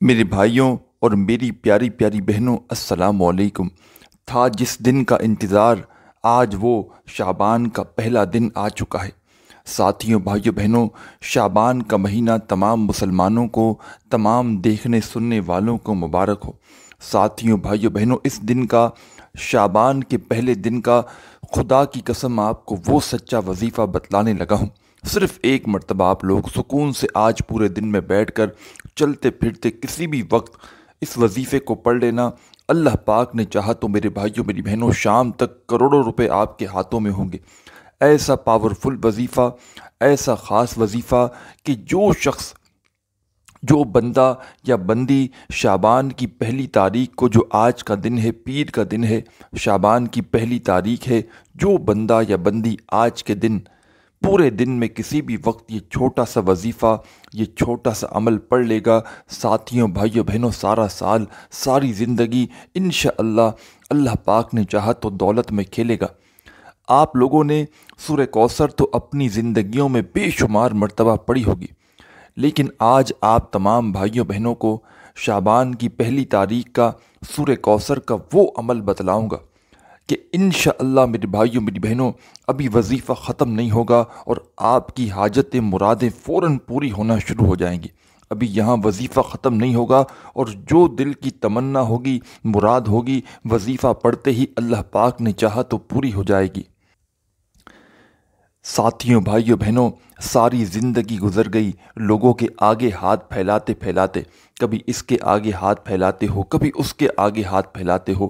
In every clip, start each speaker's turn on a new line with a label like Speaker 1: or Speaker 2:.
Speaker 1: میرے بھائیوں اور میری پیاری پیاری بہنوں، السلام علیکم۔ تھا جس دن کا انتظار، آج وہ شعبان کا پہلا دن آ چکا ہے۔ ساتھیوں، بھائیوں، بہنوں، شعبان کا مہینہ تمام مسلمانوں کو، تمام دیکھنے سننے والوں کو مبارک ہو۔ ساتھیوں، بھائیوں، بہنوں، اس دن کا، شعبان کے پہلے دن کا، خدا کی قسم آپ کو وہ سچا وظیفہ بتلانے لگا ہوں۔ صرف ایک مرتبہ آپ لوگ سکون سے آج پورے دن میں بیٹھ کر چلتے پھرتے کسی بھی وقت اس وظیفے کو پڑھ لینا۔ اللہ پاک نے چاہا تو میرے بھائیوں میری بہنوں، شام تک کروڑوں روپے آپ کے ہاتھوں میں ہوں گے۔ ایسا پاورفل وظیفہ، ایسا خاص وظیفہ کہ جو بندہ یا بندی شعبان کی پہلی تاریخ کو، جو آج کا دن ہے، پیر کا دن ہے، شعبان کی پہلی تاریخ ہے، جو بندہ یا بندی آج کے دن پورے دن میں کسی بھی وقت یہ چھوٹا سا وظیفہ، یہ چھوٹا سا عمل پڑھ لے گا، ساتھیوں، بھائیوں، بہنوں، سارا سال، ساری زندگی انشاءاللہ اللہ پاک نے چاہا تو دولت میں کھیلے گا۔ آپ لوگوں نے سورہ کوثر تو اپنی زندگیوں میں بے شمار مرتبہ پڑھی ہوگی، لیکن آج آپ تمام بھائیوں بہنوں کو شعبان کی پہلی تاریخ کا سورہ کوثر کا وہ عمل بتلاؤں گا کہ انشاءاللہ میرے بھائیوں میری بہنوں، ابھی وظیفہ ختم نہیں ہوگا اور آپ کی حاجتیں مرادیں فوراً پوری ہونا شروع ہو جائیں گی۔ ابھی یہاں وظیفہ ختم نہیں ہوگا اور جو دل کی تمنا ہوگی، مراد ہوگی، وظیفہ پڑھتے ہی اللہ پاک نے چاہا تو پوری ہو جائے گی۔ ساتھیوں، بھائیوں، بہنوں، ساری زندگی گزر گئی لوگوں کے آگے ہاتھ پھیلاتے پھیلاتے، کبھی اس کے آگے ہاتھ پھیلاتے ہو، کبھی اس کے آگے ہاتھ پھیلاتے ہو۔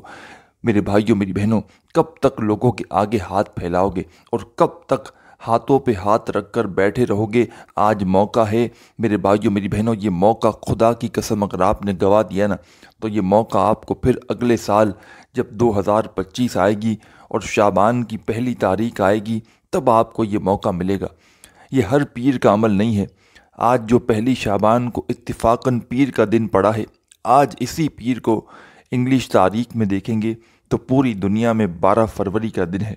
Speaker 1: میرے بھائیوں میری بہنوں، کب تک لوگوں کے آگے ہاتھ پھیلاؤ گے اور کب تک ہاتھوں پہ ہاتھ رکھ کر بیٹھے رہو گے؟ آج موقع ہے میرے بھائیوں میری بہنوں، یہ موقع خدا کی قسم اگر آپ نے گنوا دیا نا، تو یہ موقع آپ کو پھر اگلے سال جب 2025 آئے گی اور شعبان کی پہلی تاریخ آئے گی، تب آپ کو یہ موقع ملے گا۔ یہ ہر پیر کا عمل نہیں ہے۔ آج جو پہلی شعبان کو اتفاقاً پیر کا دن پڑا ہے، آج اسی پیر کو انگلش تاریخ میں دیکھیں گے تو پوری دنیا میں 12 فروری کا دن ہے۔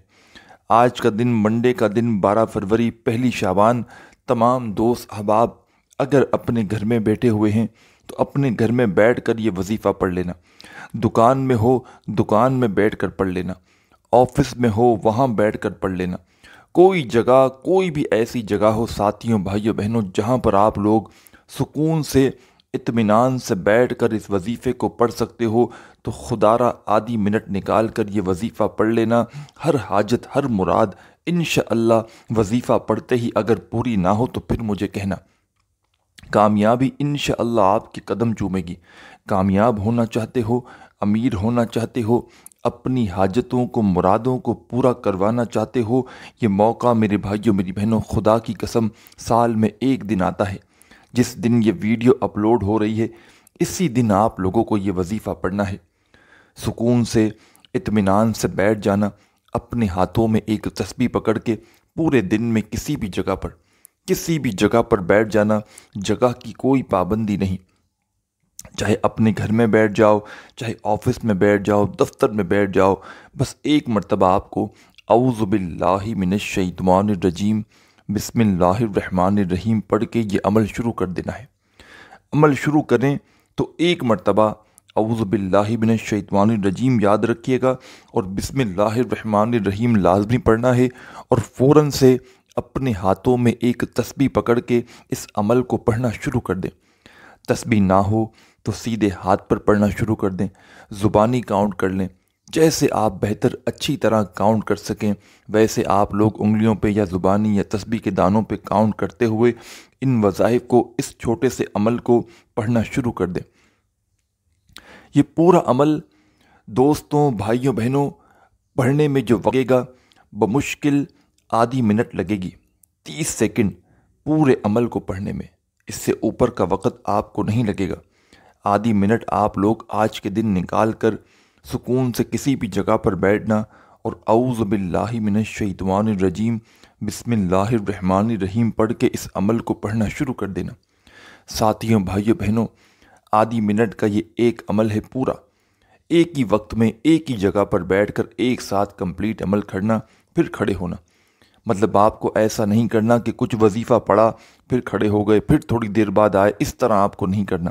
Speaker 1: آج کا دن، منڈے کا دن، 12 فروری، پہلی شعبان، تمام دوست احباب اگر اپنے گھر میں بیٹھے ہوئے ہیں تو اپنے گھر میں بیٹھ کر یہ وظیفہ پڑھ لینا۔ دکان میں ہو، دکان میں بیٹھ کر پڑھ لینا۔ آفس میں ہو، وہاں بیٹھ کر پڑھ لینا۔ کوئی جگہ، کوئی بھی ایسی جگہ ہو ساتھیوں، بھائیوں، بہنوں، جہاں پر آپ لوگ سکون سے، اطمینان سے بیٹھ کر اس وظیفے کو پڑھ سکتے ہو، تو خدارہ آدھی منٹ نکال کر یہ وظیفہ پڑھ لینا۔ ہر حاجت، ہر مراد انشاءاللہ وظیفہ پڑھتے ہی اگر پوری نہ ہو تو پھر مجھے کہنا۔ کامیابی انشاءاللہ آپ کے قدم چومے گی۔ کامیاب ہونا چاہتے ہو، امیر ہونا چاہتے ہو، اپنی حاجتوں کو، مرادوں کو پورا کروانا چاہتے ہو، یہ موقع میرے بھائیوں میری بہنوں، خدا کی قسم سال میں ایک دن آتا ہے۔ جس دن یہ ویڈیو اپلوڈ ہو رہی ہے، اسی دن آپ لوگوں کو یہ وظیفہ پڑھنا ہے۔ سکون سے، اطمینان سے بیٹھ جانا، اپنے ہاتھوں میں ایک تسبیح پکڑ کے پورے دن میں کسی بھی جگہ پر بیٹھ جانا۔ جگہ کی کوئی پابندی نہیں، چاہے اپنے گھر میں بیٹھ جاؤ، چاہے آفس میں بیٹھ جاؤ، دفتر میں بیٹھ جاؤ، بس ایک مرتبہ آپ کو اعوذ باللہ من الشیطان الرجیم، بسم اللہ الرحمن الرحیم پڑھ کے یہ عمل شروع کر دینا ہے۔ عمل شروع کریں تو ایک مرتبہ اعوذ باللہ من الشیطان الرجیم یاد رکھیے گا اور بسم اللہ الرحمن الرحیم لازمی پڑھنا ہے، اور فوراً سے اپنے ہاتھوں میں ایک تسبیح پکڑ کے اس عمل کو پڑھنا شروع کر دیں۔ تسبیح نہ ہو تو سیدھے ہاتھ پر پڑھنا شروع کر دیں، زبانی کاؤنٹ کر لیں، جیسے آپ بہتر اچھی طرح کاؤنٹ کر سکیں ویسے آپ لوگ انگلیوں پہ یا زبانی یا تسبیح کے دانوں پہ کاؤنٹ کرتے ہوئے ان وظائف کو، اس چھوٹے سے عمل کو پڑھنا شروع کر دیں۔ یہ پورا عمل دوستوں، بھائیوں، بہنوں، پڑھنے میں جو لگے گا بمشکل آدھی منٹ لگے گی، 30 سیکنڈ پورے عمل کو پڑھنے میں، اس سے اوپر کا وقت آپ کو نہیں لگے گا۔ آدھی منٹ آپ لوگ آج کے دن نکال کر سکون سے کسی بھی جگہ پر بیٹھنا اور اعوذ باللہ من الشیطان الرجیم بسم اللہ الرحمن الرحیم پڑھ کے اس عمل کو پڑھنا شروع کر دینا۔ ساتھیوں، بھائیوں، بہنوں، آدھی منٹ کا یہ ایک عمل ہے پورا، ایک ہی وقت میں ایک ہی جگہ پر بیٹھ کر ایک ساتھ کمپلیٹ عمل کرنا، پھر کھڑے ہونا۔ مطلب آپ کو ایسا نہیں کرنا کہ کچھ وظیفہ پڑھا پھر کھڑے ہو گئے، پھر تھوڑی دیر بعد آئے، اس طرح آپ کو نہیں کرنا۔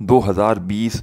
Speaker 1: 2020,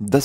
Speaker 1: 10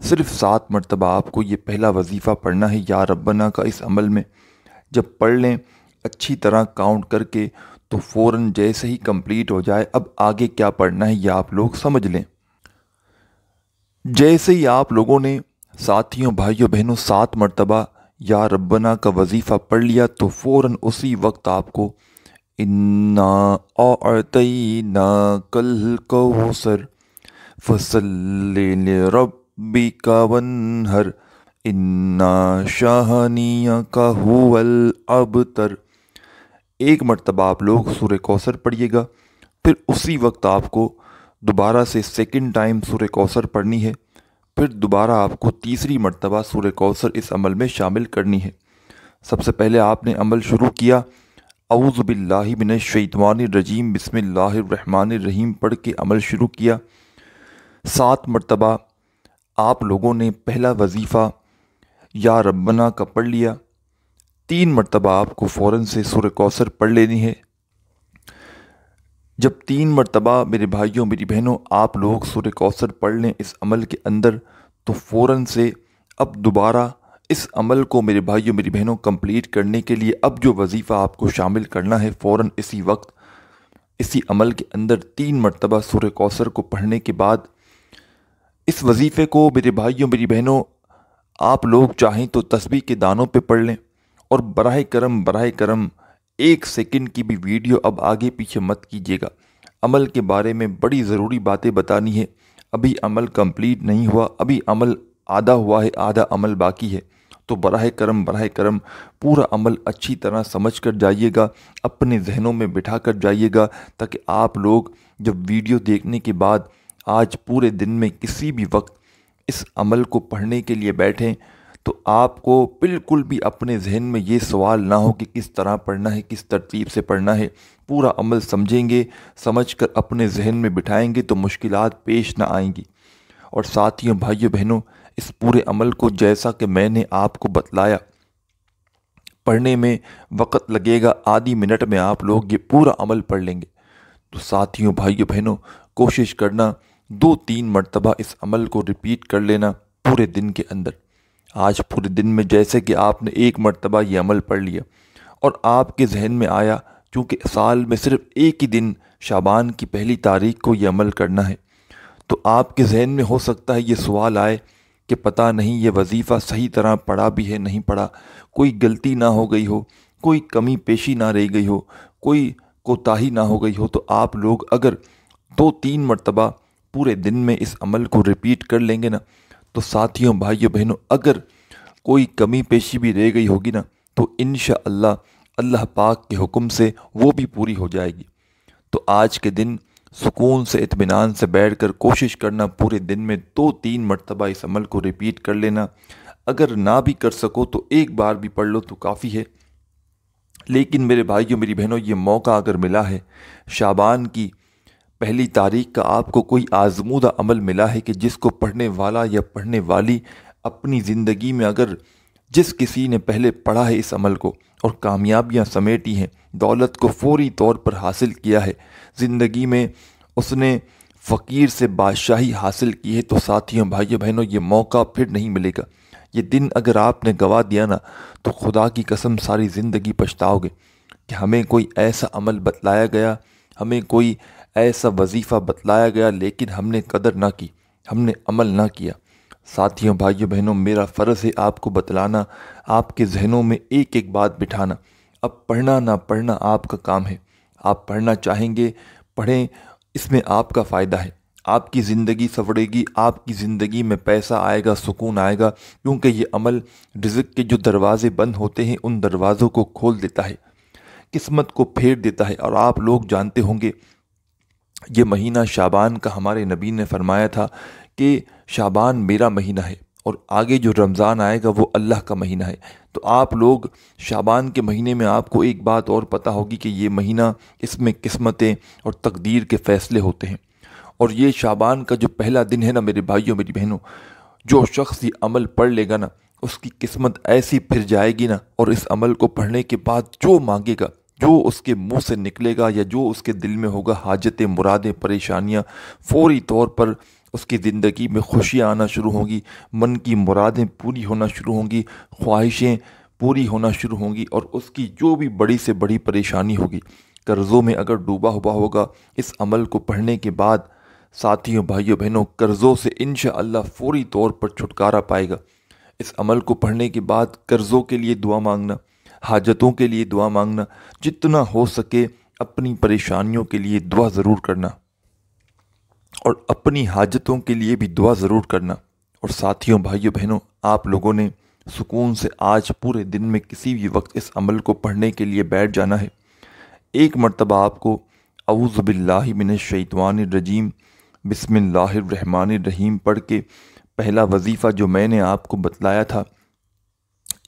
Speaker 1: صرف 7 مرتبہ آپ کو یہ پہلا وظیفہ پڑھنا ہے یا ربنا کا اس عمل میں۔ جب پڑھ لیں اچھی طرح کاؤنٹ کر کے تو فوراً جیسے ہی کمپلیٹ ہو جائے اب آگے کیا پڑھنا ہے یہ آپ لوگ سمجھ لیں۔ جیسے ہی آپ لوگوں نے ساتھیوں بھائیوں بہنوں 7 مرتبہ یا ربنا کا وظیفہ پڑھ لیا تو فوراً اسی وقت آپ کو انا اعطیناک الکوثر فصلی لربک وانحر انا شانئک ھو الابتر۔ ایک مرتبہ آپ لوگ سورہ کوثر پڑھیے گا، پھر اسی وقت آپ کو دوبارہ سے سیکنڈ ٹائم سورہ کوثر پڑھنی ہے، پھر دوبارہ آپ کو تیسری مرتبہ سورہ کوثر اس عمل میں شامل کرنی ہے۔ سب سے پہلے آپ نے عمل شروع کیا اعوذ باللہ من الشیطان الرجیم بسم اللہ الرحمن الرحیم پڑھ کے عمل شروع کیا۔ 7 مرتبہ آپ لوگوں نے پہلا وظیفہ یا ربنا کا پڑھ لیا، 3 مرتبہ آپ کو فوراً سے سورہ کوثر پڑھ لینی ہے۔ جب 3 مرتبہ میرے بھائیوں میری بہنوں آپ لوگ سورہ کوثر پڑھ لیں اس عمل کے اندر تو فوراً سے اب دوبارہ اس عمل کو میرے بھائیوں میری بہنوں کمپلیٹ کرنے کے لیے اب جو وظیفہ آپ کو شامل کرنا ہے فوراً اسی وقت اسی عمل کے اندر 3 مرتبہ سورہ کوثر کو پڑھنے کے بعد اس وظیفے کو میرے بھائیوں میری بہنوں آپ لوگ چاہیں تو تسبیح کے دانوں پہ پڑھ لیں، اور براہ کرم 1 سیکنڈ کی بھی ویڈیو اب آگے پیچھے مت کیجیے گا۔ عمل کے بارے میں بڑی ضروری باتیں بتانی ہے، ابھی عمل کمپلیٹ نہیں ہوا، ابھی عمل آدھا ہوا ہے، آدھا عمل باقی ہے، تو براہ کرم پورا عمل اچھی طرح سمجھ کر جائیے گا، اپنے ذہنوں میں بٹھا کر جائیے گا، تاکہ آپ لوگ جب ویڈیو دیکھنے کے بعد آج پورے دن میں کسی بھی وقت اس عمل کو پڑھنے کے لیے بیٹھیں تو آپ کو بالکل بھی اپنے ذہن میں یہ سوال نہ ہو کہ کس طرح پڑھنا ہے، کس ترتیب سے پڑھنا ہے۔ پورا عمل سمجھیں گے، سمجھ کر اپنے ذہن میں بٹھائیں گے تو مشکلات پیش نہ آئیں گی۔ اور ساتھیوں بھائیوں بہنوں اس پورے عمل کو جیسا کہ میں نے آپ کو بتلایا پڑھنے میں وقت لگے گا، آدھی منٹ میں آپ لوگ یہ پورا عمل پڑھ لیں گے۔ تو ساتھیوں بھائیوں بہنوں کوشش کرنا 2-3 مرتبہ اس عمل کو ریپیٹ کر لینا پورے دن کے اندر۔ آج پورے دن میں جیسے کہ آپ نے 1 مرتبہ یہ عمل پڑھ لیا اور آپ کے ذہن میں آیا چونکہ سال میں صرف ایک ہی دن شعبان کی پہلی تاریخ کو یہ عمل کرنا ہے، تو آپ کے ذہن میں ہو سکتا ہے یہ سوال آئے کہ پتہ نہیں یہ وظیفہ صحیح طرح پڑھا بھی ہے نہیں پڑھا، کوئی غلطی نہ ہو گئی ہو، کوئی کمی پیشی نہ رہ گئی ہو، کوئی کوتاہی نہ ہو گئی ہو۔ تو آپ لوگ اگر 2-3 مرتبہ پورے دن میں اس عمل کو ریپیٹ کر لیں گے نا تو ساتھیوں بھائیوں بہنوں اگر کوئی کمی پیشی بھی رہ گئی ہوگی نا تو انشاءاللہ اللہ پاک کے حکم سے وہ بھی پوری ہو جائے گی۔ تو آج کے دن سکون سے اطمینان سے بیٹھ کر کوشش کرنا پورے دن میں 2-3 مرتبہ اس عمل کو ریپیٹ کر لینا، اگر نہ بھی کر سکو تو ایک بار بھی پڑھ لو تو کافی ہے۔ لیکن میرے بھائیوں میری بہنوں یہ موقع اگر ملا ہے شعبان کی پہلی تاریخ کا آپ کو کوئی آزمودہ عمل ملا ہے کہ جس کو پڑھنے والا یا پڑھنے والی اپنی زندگی میں اگر جس کسی نے پہلے پڑھا ہے اس عمل کو اور کامیابیاں سمیٹی ہیں، دولت کو فوری طور پر حاصل کیا ہے، زندگی میں اس نے فقیر سے بادشاہی حاصل کی ہے، تو ساتھیوں بھائیوں بہنوں یہ موقع پھر نہیں ملے گا۔ یہ دن اگر آپ نے گوا دیا نا تو خدا کی قسم ساری زندگی پچھتاؤ گے کہ ہمیں کوئی ایسا عمل بتلایا گیا، ہمیں کوئی ایسا وظیفہ بتلایا گیا لیکن ہم نے قدر نہ کی، ہم نے عمل نہ کیا۔ ساتھیوں بھائیوں بہنوں میرا فرض ہے آپ کو بتلانا، آپ کے ذہنوں میں ایک ایک بات بٹھانا۔ اب پڑھنا نہ پڑھنا آپ کا کام ہے، آپ پڑھنا چاہیں گے پڑھیں، اس میں آپ کا فائدہ ہے، آپ کی زندگی سنورے گی، آپ کی زندگی میں پیسہ آئے گا، سکون آئے گا، کیونکہ یہ عمل رزق کے جو دروازے بند ہوتے ہیں ان دروازوں کو کھول دیتا ہے، قسمت کو پھیر دیتا ہے۔ اور آپ لوگ جانتے ہوں گے یہ مہینہ شعبان کا ہمارے نبی نے فرمایا تھا کہ شعبان میرا مہینہ ہے اور آگے جو رمضان آئے گا وہ اللہ کا مہینہ ہے۔ تو آپ لوگ شعبان کے مہینے میں آپ کو ایک بات اور پتہ ہوگی کہ یہ مہینہ اس میں قسمتیں اور تقدیر کے فیصلے ہوتے ہیں، اور یہ شعبان کا جو پہلا دن ہے نا میرے بھائیوں میری بہنوں، جو شخص یہ عمل پڑھ لے گا نا اس کی قسمت ایسی پھر جائے گی نا، اور اس عمل کو پڑھنے کے بعد جو مانگے گا، جو اس کے منہ سے نکلے گا یا جو اس کے دل میں ہوگا، حاجتیں، مرادیں، پریشانیاں فوری طور پر اس کی زندگی میں خوشیاں آنا شروع ہوں گی، من کی مرادیں پوری ہونا شروع ہوں گی، خواہشیں پوری ہونا شروع ہوں گی، اور اس کی جو بھی بڑی سے بڑی پریشانی ہوگی، قرضوں میں اگر ڈوبا ہوا ہوگا، اس عمل کو پڑھنے کے بعد ساتھیوں بھائیوں بہنوں قرضوں سے انشاءاللہ فوری طور پر چھٹکارا پائے گا۔ اس عمل کو پڑھنے کے بعد قرضوں کے لیے دعا مانگنا، حاجتوں کے لیے دعا مانگنا، جتنا ہو سکے اپنی پریشانیوں کے لیے دعا ضرور کرنا، اور اپنی حاجتوں کے لیے بھی دعا ضرور کرنا۔ اور ساتھیوں بھائیوں بہنوں، آپ لوگوں نے سکون سے آج پورے دن میں کسی بھی وقت اس عمل کو پڑھنے کے لیے بیٹھ جانا ہے۔ ایک مرتبہ آپ کو اعوذ باللہ من الشیطان الرجیم بسم اللہ الرحمن الرحیم پڑھ کے پہلا وظیفہ جو میں نے آپ کو بتلایا تھا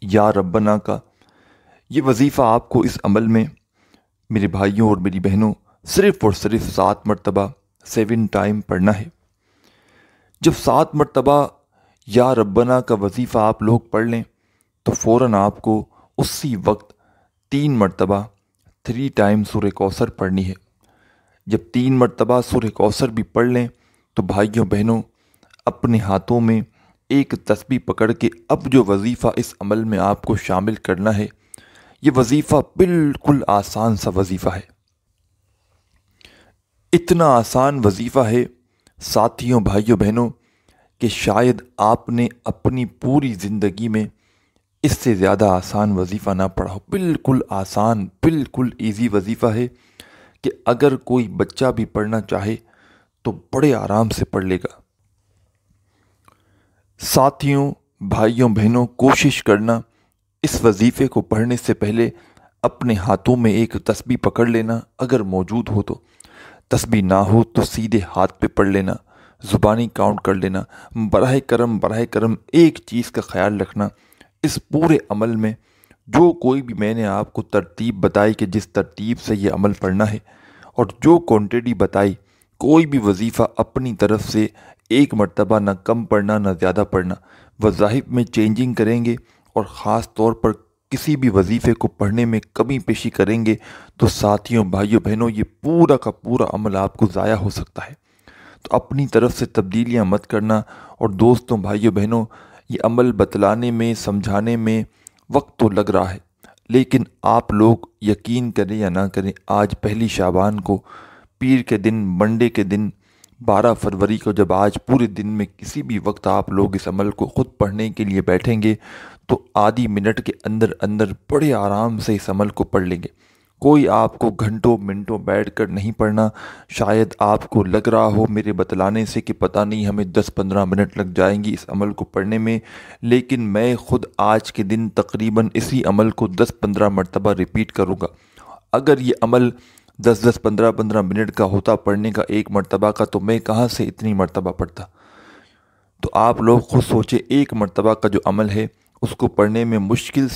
Speaker 1: یا ربنا کا، یہ وظیفہ آپ کو اس عمل میں میرے بھائیوں اور میری بہنوں صرف اور صرف 7 مرتبہ 7 ٹائم پڑھنا ہے۔ جب 7 مرتبہ یا ربنا کا وظیفہ آپ لوگ پڑھ لیں تو فوراً آپ کو اسی وقت 3 مرتبہ 3 ٹائم سورہ کوثر پڑھنی ہے۔ جب 3 مرتبہ سورہ کوثر بھی پڑھ لیں تو بھائیوں بہنوں اپنے ہاتھوں میں ایک تسبیح پکڑ کے اب جو وظیفہ اس عمل میں آپ کو شامل کرنا ہے، یہ وظیفہ بالکل آسان سا وظیفہ ہے۔ اتنا آسان وظیفہ ہے ساتھیوں بھائیوں بہنوں کہ شاید آپ نے اپنی پوری زندگی میں اس سے زیادہ آسان وظیفہ نہ پڑھا ہو۔ بالکل آسان، بالکل ایزی وظیفہ ہے کہ اگر کوئی بچہ بھی پڑھنا چاہے تو بڑے آرام سے پڑھ لے گا۔ ساتھیوں بھائیوں بہنوں، کوشش کرنا اس وظیفے کو پڑھنے سے پہلے اپنے ہاتھوں میں ایک تسبیح پکڑ لینا، اگر موجود ہو تو۔ تسبیح نہ ہو تو سیدھے ہاتھ پہ پڑھ لینا، زبانی کاؤنٹ کر لینا۔ براہ کرم ایک چیز کا خیال رکھنا، اس پورے عمل میں جو کوئی بھی میں نے آپ کو ترتیب بتائی کہ جس ترتیب سے یہ عمل پڑھنا ہے، اور جو کوانٹٹی بتائی، کوئی بھی وظیفہ اپنی طرف سے 1 مرتبہ نہ کم پڑھنا نہ زیادہ پڑھنا۔ وظائف میں چینجنگ کریں گے اور خاص طور پر کسی بھی وظیفے کو پڑھنے میں کمی پیشی کریں گے تو ساتھیوں بھائیوں بہنوں یہ پورا کا پورا عمل آپ کو ضائع ہو سکتا ہے۔ تو اپنی طرف سے تبدیلیاں مت کرنا۔ اور دوستوں بھائیوں بہنوں، یہ عمل بتلانے میں سمجھانے میں وقت تو لگ رہا ہے، لیکن آپ لوگ یقین کریں یا نہ کریں، آج پہلی شعبان کو پیر کے دن، منڈے کے دن، 12 فروری کو جب آج پورے دن میں کسی بھی وقت آپ لوگ اس عمل کو خود پڑھنے کے لیے بیٹھیں گے تو آدھی منٹ کے اندر اندر بڑے آرام سے اس عمل کو پڑھ لیں گے۔ کوئی آپ کو گھنٹوں منٹوں بیٹھ کر نہیں پڑھنا۔ شاید آپ کو لگ رہا ہو میرے بتلانے سے کہ پتہ نہیں ہمیں 10-15 منٹ لگ جائیں گی اس عمل کو پڑھنے میں، لیکن میں خود آج کے دن تقریباً اسی عمل کو 10-15 مرتبہ ریپیٹ کروں گا۔ اگر یہ عمل 10-10 15-15 منٹ کا ہوتا پڑھنے کا 1 مرتبہ کا، تو میں کہاں سے اتنی مرتبہ پڑھتا۔ تو آپ لوگ خود سوچیں، 1 مرتبہ کا جو عمل ہے اس کو پڑھنے میں مشکل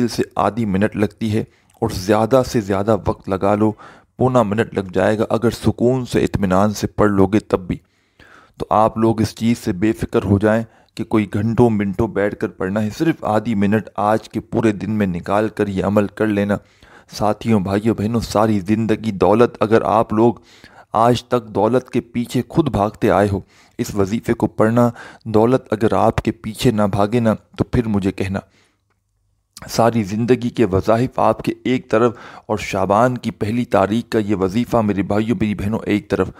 Speaker 1: سے آدھی منٹ لگتی ہے، اور زیادہ سے زیادہ وقت لگا لو، پونا منٹ لگ جائے گا اگر سکون سے اطمینان سے پڑھ لو گے تب بھی۔ تو آپ لوگ اس چیز سے بے فکر ہو جائیں کہ کوئی گھنٹوں منٹوں بیٹھ کر پڑھنا ہے، صرف آدھی منٹ آج کے پورے دن میں نکال کر یہ عمل کر لینا۔ ساتھیوں بھائیوں بہنوں، ساری زندگی دولت، اگر آپ لوگ آج تک دولت کے پیچھے خود بھاگتے آئے ہو، اس وظیفے کو پڑھنا، دولت اگر آپ کے پیچھے نہ بھاگے نا تو پھر مجھے کہنا۔ ساری زندگی کے وظائف آپ کے ایک طرف، اور شعبان کی پہلی تاریخ کا یہ وظیفہ میرے بھائیوں میری بہنوں ایک طرف۔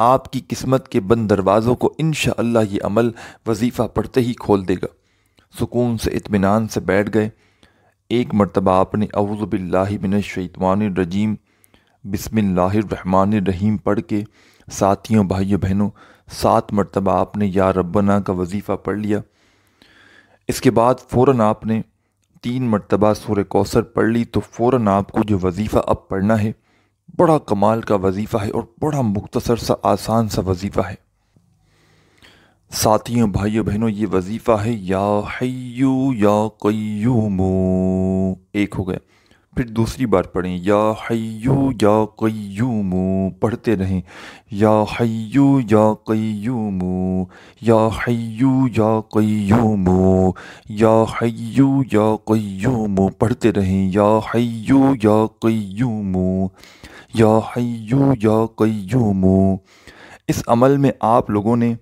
Speaker 1: آپ کی قسمت کے بند دروازوں کو انشاءاللہ یہ عمل وظیفہ پڑھتے ہی کھول دے گا۔ سکون سے اطمینان سے بیٹھ گئے، 1 مرتبہ آپ نے اعوذ باللہ من الشیطان الرجیم بسم اللہ الرحمن الرحیم پڑھ کے ساتھیوں بھائیوں بہنوں 7 مرتبہ آپ نے یا ربنا کا وظیفہ پڑھ لیا۔ اس کے بعد فوراً آپ نے 3 مرتبہ سورہ کوثر پڑھ لی، تو فوراً آپ کو جو وظیفہ اب پڑھنا ہے بڑا کمال کا وظیفہ ہے اور بڑا مختصر سا آسان سا وظیفہ ہے۔ ساتھیوں بھائیوں بہنوں، یہ وظیفہ ہے یا حیو یا قیوم، ایک ہو گیا۔ پھر دوسری بار پڑھیں یا حیو یا قیوم، پڑھتے رہیں یا حیو یا قیوم، یا حیو یا قیوم، یا حیو یا قیوم، پڑھتے رہیں یا حیو یا قیوم، یا حیو یا قیوم۔ اس عمل میں آپ لوگوں نے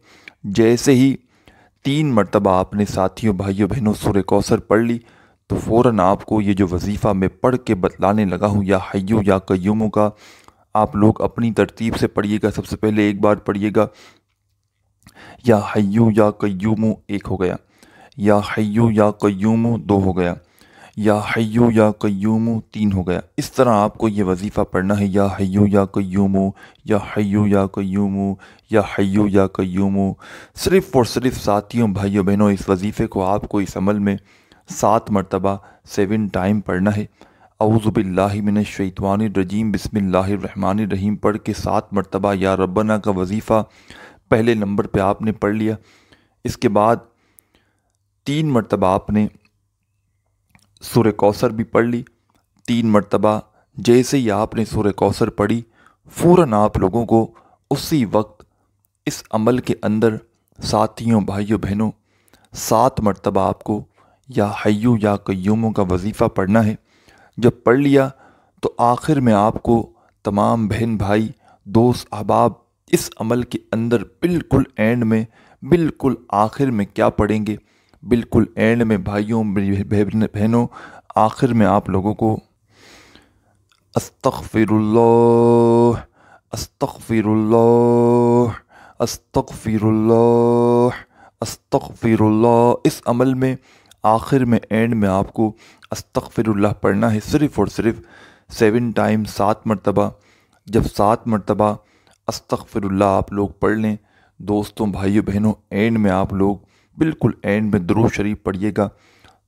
Speaker 1: جیسے ہی 3 مرتبہ آپ نے ساتھیوں بھائیوں بہنوں سورہ کوثر پڑھ لی تو فوراً آپ کو یہ جو وظیفہ میں پڑھ کے بتلانے لگا ہوں یا حیو یا قیوم کا، آپ لوگ اپنی ترتیب سے پڑھیے گا۔ سب سے پہلے ایک بار پڑھیے گا یا حیو یا قیوم، 1 ہو گیا، یا حیو یا قیوم 2 ہو گیا، یا حیو یا قیوم 3 ہو گیا۔ اس طرح آپ کو یہ وظیفہ پڑھنا ہے، یا حیو یا قیوم، یا حیو یا قیوم، یا حیو یا قیوم۔ صرف اور صرف ساتھیوں بھائیوں بہنوں اس وظیفے کو آپ کو اس عمل میں 7 مرتبہ 7 ٹائم پڑھنا ہے۔ اعوذ باللہ من الشیطان الرجیم بسم اللہ الرحمن الرحیم پڑھ کے 7 مرتبہ یا ربنا کا وظیفہ پہلے نمبر پہ آپ نے پڑھ لیا۔ اس کے بعد 3 مرتبہ آپ نے سورہ کوثر بھی پڑھ لی۔ 3 مرتبہ جیسے ہی آپ نے سورہ کوثر پڑھی فوراً آپ لوگوں کو اسی وقت اس عمل کے اندر ساتھیوں بھائیوں بہنوں 7 مرتبہ آپ کو یا حیو یا قیوم کا وظیفہ پڑھنا ہے۔ جب پڑھ لیا تو آخر میں آپ کو تمام بہن بھائی دوست احباب اس عمل کے اندر بالکل اینڈ میں، بالکل آخر میں کیا پڑھیں گے؟ بالکل اینڈ میں بھائیوں بہنوں آخر میں آپ لوگوں کو استغفر اللہ استغفر اللہ استغفر اللہ استغفر اللہ، اس عمل میں آخر میں اینڈ میں آپ کو استغفر اللہ پڑھنا ہے، صرف اور صرف 7 ٹائم 7 مرتبہ۔ جب 7 مرتبہ استغفر اللہ آپ لوگ پڑھ لیں دوستوں بھائیوں بہنوں، اینڈ میں آپ لوگ بالکل اینڈ میں درود شریف پڑھیے گا۔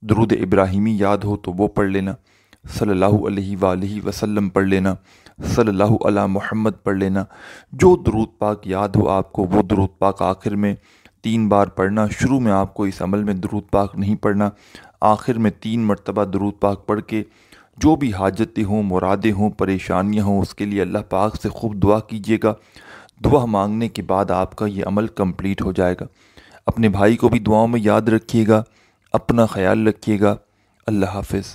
Speaker 1: درود ابراہیمی یاد ہو تو وہ پڑھ لینا، صلی اللہ علیہ وآلہ وسلم پڑھ لینا، صلی اللہ علی محمد پڑھ لینا۔ جو درود پاک یاد ہو آپ کو وہ درود پاک آخر میں 3 بار پڑھنا۔ شروع میں آپ کو اس عمل میں درود پاک نہیں پڑھنا، آخر میں 3 مرتبہ درود پاک پڑھ کے جو بھی حاجتیں ہوں، مرادیں ہوں، پریشانیاں ہوں، اس کے لیے اللہ پاک سے خوب دعا کیجیے گا۔ دعا مانگنے کے بعد آپ کا یہ عمل کمپلیٹ ہو جائے گا۔ اپنے بھائی کو بھی دعاؤں میں یاد رکھیے گا، اپنا خیال رکھیے گا۔ اللہ حافظ۔